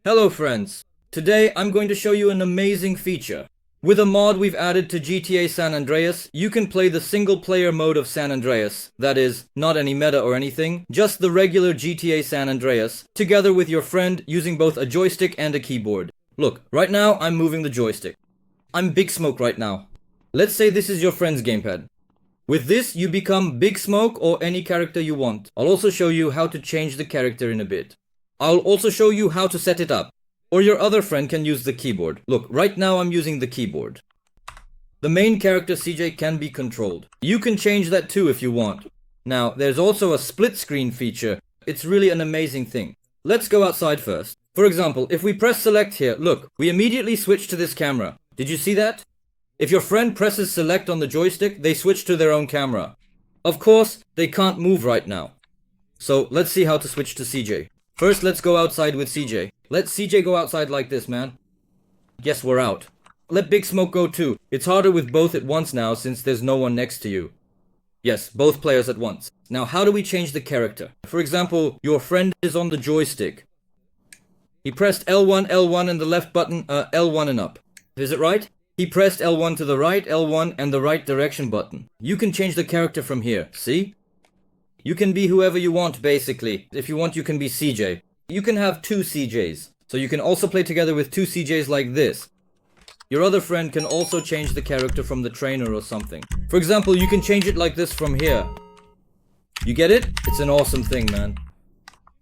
Hello friends, today I'm going to show you an amazing feature. With a mod we've added to GTA San Andreas, you can play the single player mode of San Andreas, that is, not any meta or anything, just the regular GTA San Andreas, together with your friend using both a joystick and a keyboard. Look, right now I'm moving the joystick. I'm Big Smoke right now. Let's say this is your friend's gamepad. With this, you become Big Smoke or any character you want. I'll also show you how to change the character in a bit. I'll also show you how to set it up. Or your other friend can use the keyboard. Look, right now I'm using the keyboard. The main character CJ can be controlled. You can change that too if you want. Now, there's also a split screen feature. It's really an amazing thing. Let's go outside first. For example, if we press select here, look, we immediately switch to this camera. Did you see that? If your friend presses select on the joystick, they switch to their own camera. Of course, they can't move right now. So let's see how to switch to CJ. First, let's go outside with CJ. Let CJ go outside like this, man. Yes, we're out. Let Big Smoke go too. It's harder with both at once now since there's no one next to you. Yes, both players at once. Now, how do we change the character? For example, your friend is on the joystick. He pressed L1, L1 and the left button, L1 and up. Is it right? He pressed L1 to the right, L1 and the right direction button. You can change the character from here, see? You can be whoever you want, basically. If you want, you can be CJ. You can have two CJs. So you can also play together with two CJs like this. Your other friend can also change the character from the trainer or something. For example, you can change it like this from here. You get it? It's an awesome thing, man.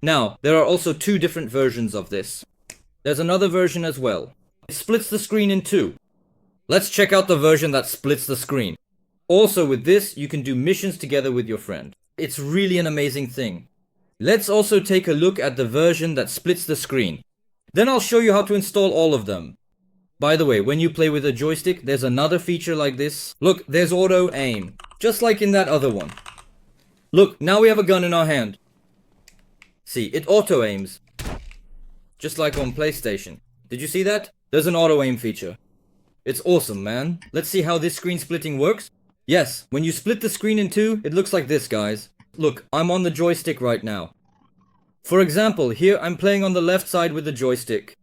Now, there are also two different versions of this. There's another version as well. It splits the screen in two. Let's check out the version that splits the screen. Also with this, you can do missions together with your friend. It's really an amazing thing. Let's also take a look at the version that splits the screen. Then I'll show you how to install all of them. By the way, when you play with a joystick, there's another feature like this. Look, there's auto aim. Just like in that other one. Look, now we have a gun in our hand. See, it auto aims. Just like on PlayStation. Did you see that? There's an auto aim feature. It's awesome, man. Let's see how this screen splitting works. Yes, when you split the screen in two, it looks like this, guys. Look, I'm on the joystick right now. For example, here I'm playing on the left side with the joystick.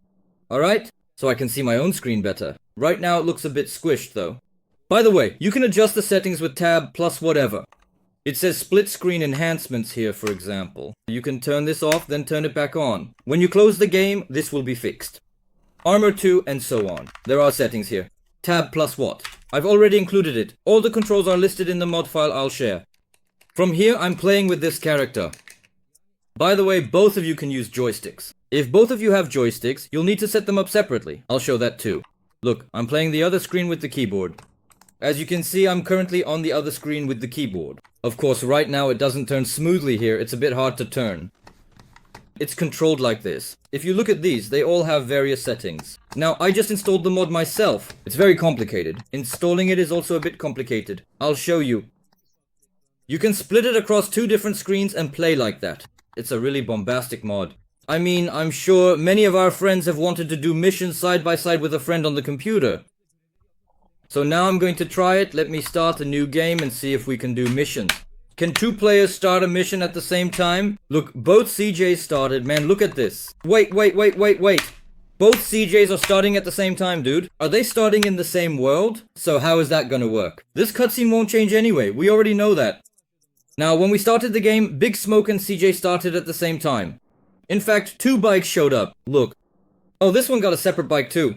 Alright? So I can see my own screen better. Right now it looks a bit squished though. By the way, you can adjust the settings with tab plus whatever. It says split screen enhancements here, for example. You can turn this off, then turn it back on. When you close the game, this will be fixed. Armor 2 and so on. There are settings here. Tab plus what? I've already included it. All the controls are listed in the mod file I'll share. From here, I'm playing with this character. By the way, both of you can use joysticks. If both of you have joysticks, you'll need to set them up separately. I'll show that too. Look, I'm playing the other screen with the keyboard. As you can see, I'm currently on the other screen with the keyboard. Of course, right now it doesn't turn smoothly here. It's a bit hard to turn. It's controlled like this. If you look at these, they all have various settings. Now, I just installed the mod myself. It's very complicated. Installing it is also a bit complicated. I'll show you. You can split it across two different screens and play like that. It's a really bombastic mod. I mean, I'm sure many of our friends have wanted to do missions side by side with a friend on the computer. So now I'm going to try it. Let me start a new game and see if we can do missions. Can two players start a mission at the same time? Look, both CJs started. Man, look at this. Wait. Both CJs are starting at the same time, dude. Are they starting in the same world? So how is that gonna work? This cutscene won't change anyway. We already know that. Now, when we started the game, Big Smoke and CJ started at the same time. In fact, two bikes showed up. Look. Oh, this one got a separate bike too.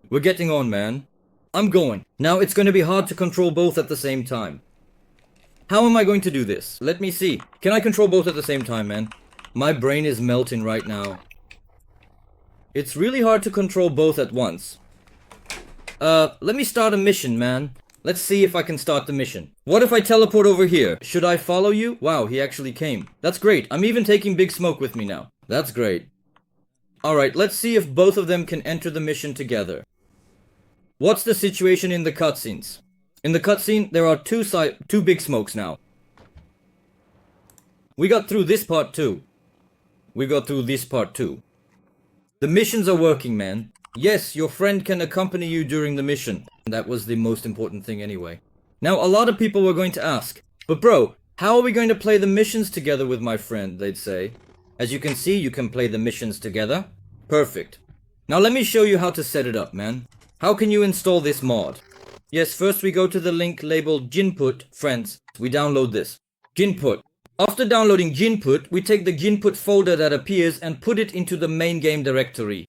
We're getting on, man. I'm going. Now, it's gonna be hard to control both at the same time. How am I going to do this? Let me see. Can I control both at the same time, man? My brain is melting right now. It's really hard to control both at once. Let me start a mission, man. Let's see if I can start the mission. What if I teleport over here? Should I follow you? Wow, he actually came. That's great. I'm even taking Big Smoke with me now. That's great. Alright, let's see if both of them can enter the mission together. What's the situation in the cutscenes? In the cutscene, there are two Big Smokes now. We got through this part too. We got through this part too. The missions are working, man. Yes, your friend can accompany you during the mission. That was the most important thing anyway. Now, a lot of people were going to ask, but bro, how are we going to play the missions together with my friend, they'd say. As you can see, you can play the missions together. Perfect. Now let me show you how to set it up, man. How can you install this mod? Yes, first we go to the link labeled Ginput, friends. We download this. Ginput. After downloading Ginput, we take the Ginput folder that appears and put it into the main game directory.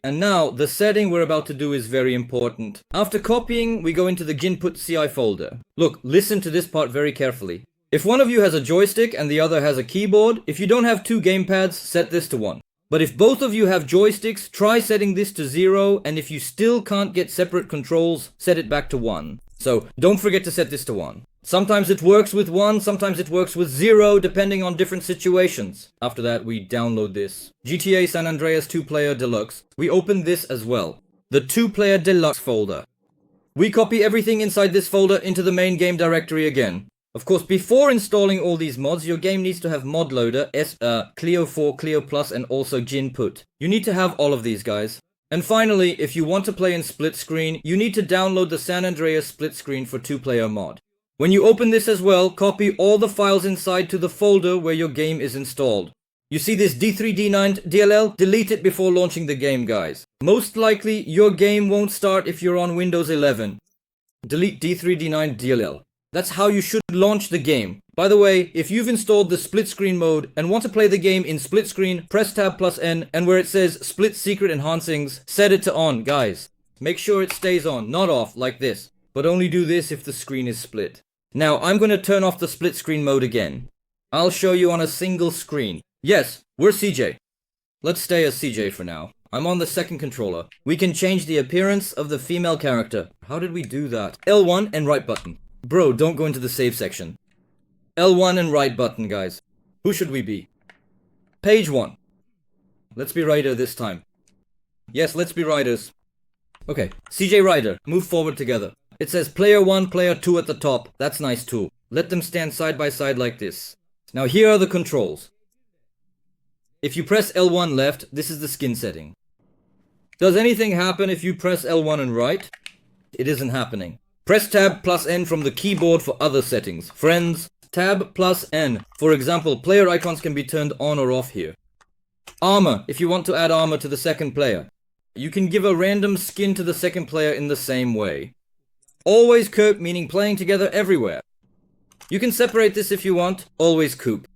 And now, the setting we're about to do is very important. After copying, we go into the Ginput CI folder. Look, listen to this part very carefully. If one of you has a joystick and the other has a keyboard, if you don't have two gamepads, set this to 1. But if both of you have joysticks, try setting this to 0, and if you still can't get separate controls, set it back to 1. So, don't forget to set this to 1. Sometimes it works with 1, sometimes it works with 0, depending on different situations. After that, we download this. GTA San Andreas 2-Player Deluxe. We open this as well. The 2-Player Deluxe folder. We copy everything inside this folder into the main game directory again. Of course, before installing all these mods, your game needs to have mod loader, Clio 4, Clio Plus, and also Ginput. You need to have all of these, guys. And finally, if you want to play in split screen, you need to download the San Andreas split screen for 2-player mod. When you open this as well, copy all the files inside to the folder where your game is installed. You see this D3D9 DLL? Delete it before launching the game, guys. Most likely, your game won't start if you're on Windows 11. Delete D3D9 DLL. That's how you should launch the game. By the way, if you've installed the split screen mode and want to play the game in split screen, press Tab plus N, and where it says Split Secret Enhancings, set it to on, guys. Make sure it stays on, not off, like this. But only do this if the screen is split. Now, I'm going to turn off the split screen mode again. I'll show you on a single screen. Yes, we're CJ. Let's stay as CJ for now. I'm on the second controller. We can change the appearance of the female character. How did we do that? L1 and right button. Bro, don't go into the save section. L1 and right button, guys. Who should we be? Page 1. Let's be Ryder this time. Yes, let's be Riders. Okay, CJ Ryder, move forward together. It says player 1, player 2 at the top. That's nice too. Let them stand side by side like this. Now here are the controls. If you press L1 left, this is the skin setting. Does anything happen if you press L1 and right? It isn't happening. Press Tab plus N from the keyboard for other settings. Friends, Tab plus N. For example, player icons can be turned on or off here. Armor, if you want to add armor to the second player. You can give a random skin to the second player in the same way. Always coop, meaning playing together everywhere. You can separate this if you want. Always coop.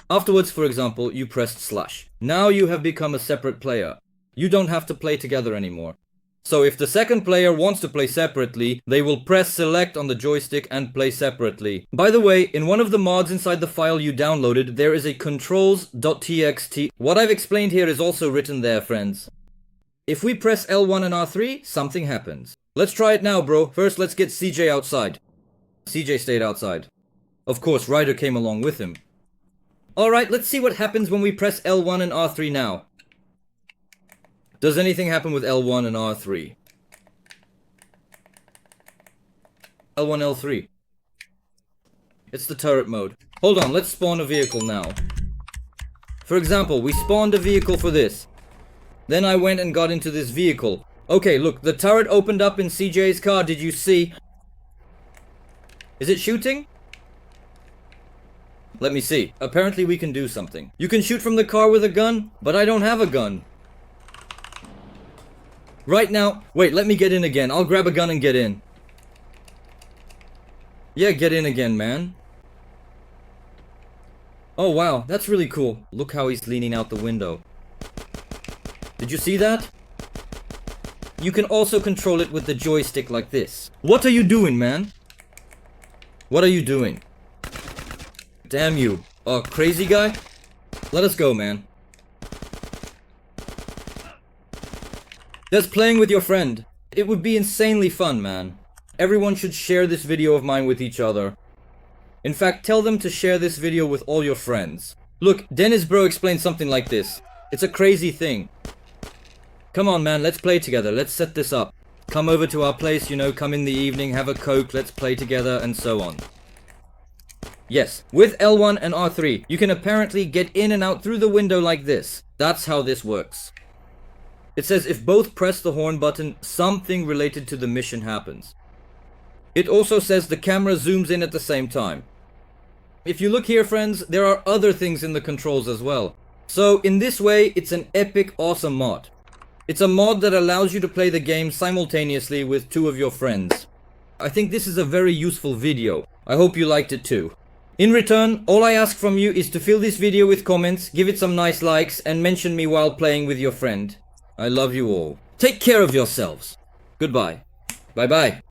Afterwards, for example, you pressed slash. Now you have become a separate player. You don't have to play together anymore. So if the second player wants to play separately, they will press select on the joystick and play separately. By the way, in one of the mods inside the file you downloaded, there is a controls.txt. What I've explained here is also written there, friends. If we press L1 and R3, something happens. Let's try it now, bro. First, let's get CJ outside. CJ stayed outside. Of course, Ryder came along with him. Alright, let's see what happens when we press L1 and R3 now. Does anything happen with L1 and R3? L1, L3. It's the turret mode. Hold on, let's spawn a vehicle now. For example, we spawned a vehicle for this. Then I went and got into this vehicle. Okay, look, the turret opened up in CJ's car, did you see? Is it shooting? Let me see. Apparently we can do something. You can shoot from the car with a gun, but I don't have a gun. Right now, wait, let me get in again. I'll grab a gun and get in. Yeah, get in again, man. Oh wow, that's really cool. Look how he's leaning out the window. Did you see that? You can also control it with the joystick like this. What are you doing, man? What are you doing? Damn you. Oh, crazy guy? Let us go, man. That's playing with your friend. It would be insanely fun, man. Everyone should share this video of mine with each other. In fact, tell them to share this video with all your friends. Look, Dennis Bro explained something like this. It's a crazy thing. Come on, man, let's play together. Let's set this up. Come over to our place, you know, come in the evening, have a Coke, let's play together, and so on. Yes, with L1 and R3, you can apparently get in and out through the window like this. That's how this works. It says if both press the horn button, something related to the mission happens. It also says the camera zooms in at the same time. If you look here, friends, there are other things in the controls as well. So in this way, it's an epic, awesome mod. It's a mod that allows you to play the game simultaneously with 2 of your friends. I think this is a very useful video. I hope you liked it too. In return, all I ask from you is to fill this video with comments, give it some nice likes, and mention me while playing with your friend. I love you all. Take care of yourselves. Goodbye. Bye bye.